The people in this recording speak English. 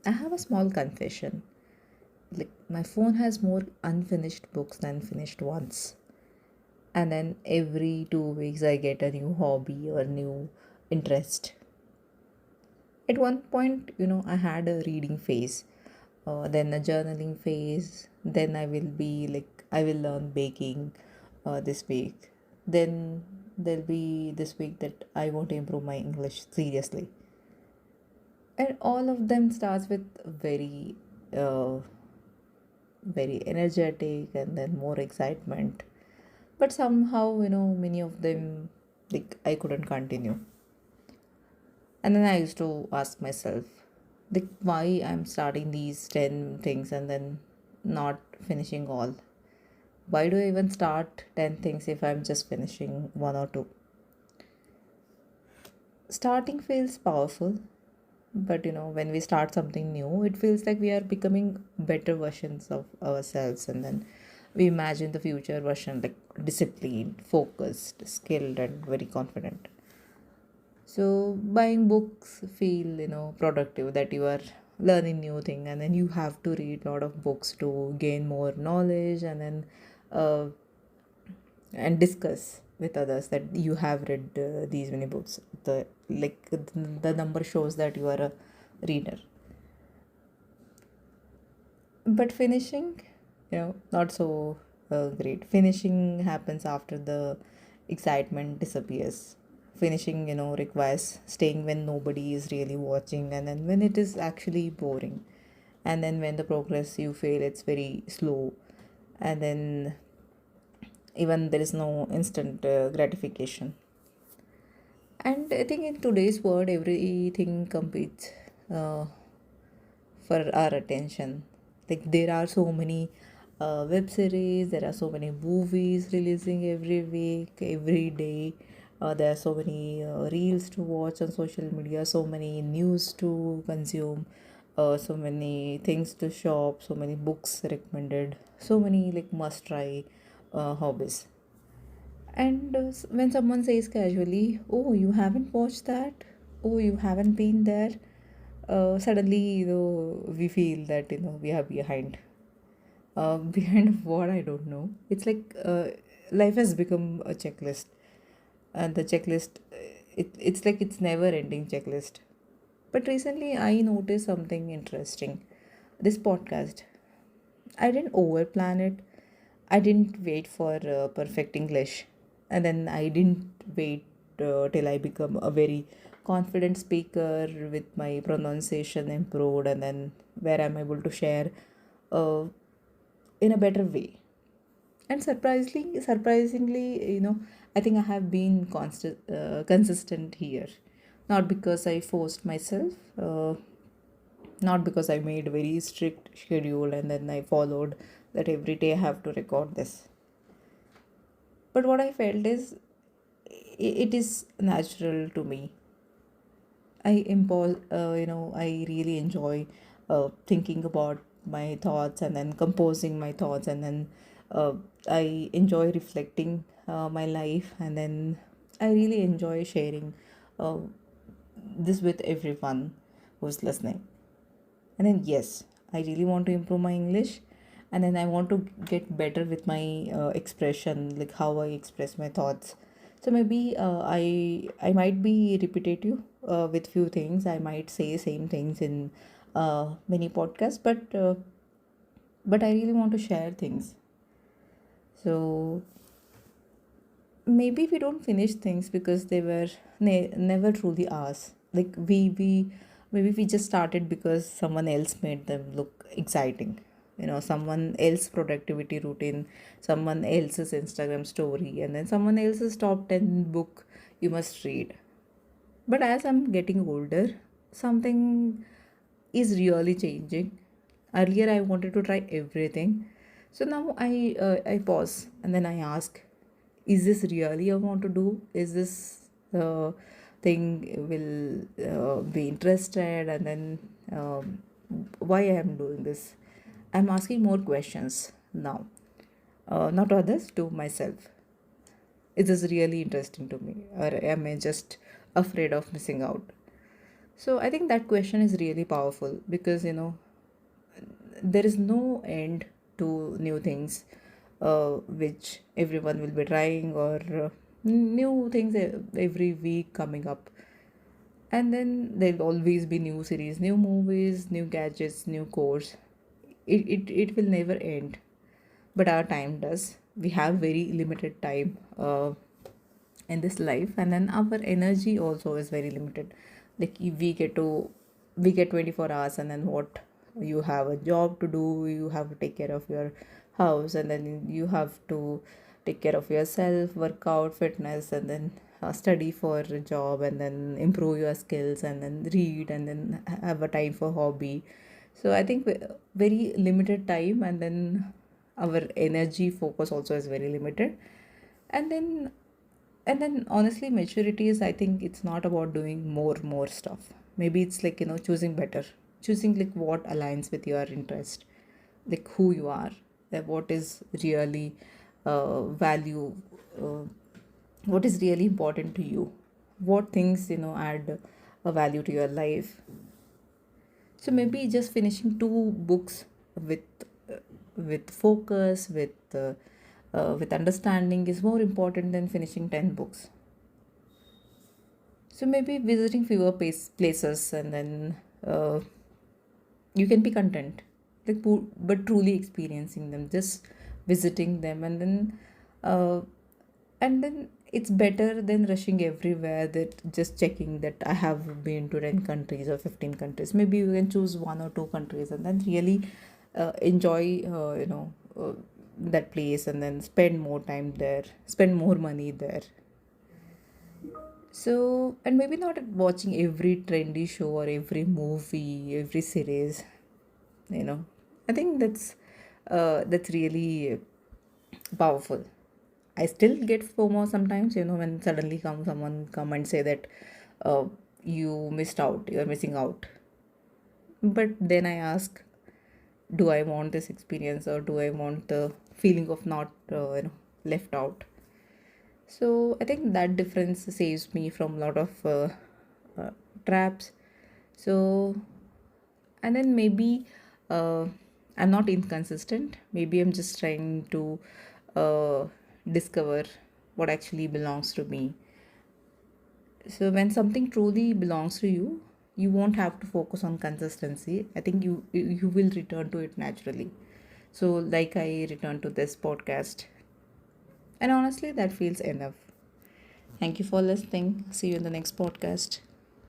I have a small confession. Like, my phone has more unfinished books than finished ones. And then every 2 weeks, I get a new hobby or new interest. At one point, I had a reading phase, then a journaling phase, then I will learn baking this week. Then there'll be this week that I want to improve my English seriously. And all of them starts with uh, very energetic and then more excitement. But somehow, many of them, like, I couldn't continue. And then I used to ask myself, like, why I'm starting these 10 things and then not finishing all. Why do I even start 10 things if I'm just finishing one or two? Starting feels powerful, but when we start something new, it feels like we are becoming better versions of ourselves, and then we imagine the future version like disciplined, focused, skilled, and very confident. So buying books feel productive, that you are learning new thing, and then you have to read a lot of books to gain more knowledge, and then uh, and discuss with others that you have read these many books. The number shows that you are a reader. But finishing, not so great. Finishing happens after the excitement disappears. Finishing, requires staying when nobody is really watching, and then when it is actually boring, and then when the progress you feel it's very slow, and then even there is no instant gratification. And I think in today's world, everything competes uh, for our attention. Like, there are so many web series, there are so many movies releasing every week, every day. There are so many reels to watch on social media, so many news to consume, so many things to shop, so many books recommended, so many like must try hobbies. And when someone says casually, "Oh, you haven't watched that? Oh, you haven't been there?" Suddenly, we feel that we are behind. Behind what, I don't know. It's like life has become a checklist, and the checklist, it's like it's never ending checklist. But recently, I noticed something interesting. This podcast, I didn't overplan it. I didn't wait for perfect English. And then I didn't wait till I become a very confident speaker with my pronunciation improved, and then where I'm able to share uh, in a better way. And surprisingly, I think I have been consistent here. Not because I forced myself, not because I made a very strict schedule and then I followed that every day I have to record this. But what I felt is it is natural to me. I really enjoy thinking about my thoughts and then composing my thoughts, and then uh, I enjoy reflecting my life, and then I really enjoy sharing uh, this with everyone who's listening. And then, yes, I really want to improve my English, and then I want to get better with my expression, like how I express my thoughts. So maybe I might be repetitive with few things. I might say same things in many podcasts, but I really want to share things. So maybe we don't finish things because they were never truly ours. Like, we maybe we just started because someone else made them look exciting. Someone else productivity routine, someone else's Instagram story, and then someone else's top 10 book you must read. But as I'm getting older, something is really changing. Earlier, I wanted to try everything. So now I pause and then I ask, is this really I want to do? Is this thing will be interested? And then why I am doing this? I'm asking more questions now. Not others, to myself. Is this really interesting to me? Or am I just afraid of missing out? So I think that question is really powerful because there is no end to new things which everyone will be trying, or new things every week coming up. And then there'll always be new series, new movies, new gadgets, new course. It will never end, but our time does. We have very limited time in this life, and then our energy also is very limited. Like if we get 24 hours, and then what, you have a job to do, you have to take care of your house, and then you have to take care of yourself, work out, fitness, and then study for a job, and then improve your skills, and then read, and then have a time for hobby. So I think very limited time, and then our energy focus also is very limited. And then honestly, maturity is, I think it's not about doing more stuff. Maybe it's like, choosing better, choosing like what aligns with your interest, like who you are, what is really value, uh, what is really important to you, what things add a value to your life. So maybe just finishing two books with uh, with focus, with understanding is more important than finishing 10 books. So maybe visiting fewer places, and then you can be content, like but truly experiencing them, just visiting them, uh, and then it's better than rushing everywhere, that just checking that I have been to 10 countries or 15 countries. Maybe you can choose one or two countries, and then really enjoy that place, and then spend more time there, spend more money there. So, and maybe not watching every trendy show or every movie, every series, you know. I think that's really powerful. I still get FOMO sometimes, when suddenly someone come and say that uh, you missed out, you're missing out. But then I ask, do I want this experience, or do I want the feeling of not left out? So I think that difference saves me from a lot of uh, traps. So, and then maybe uh, I'm not inconsistent. Maybe I'm just trying to uh, discover what actually belongs to me. So when something truly belongs to you, you won't have to focus on consistency. I think you will return to it naturally. So like I return to this podcast, and honestly that feels enough. Thank you for listening. See you in the next podcast.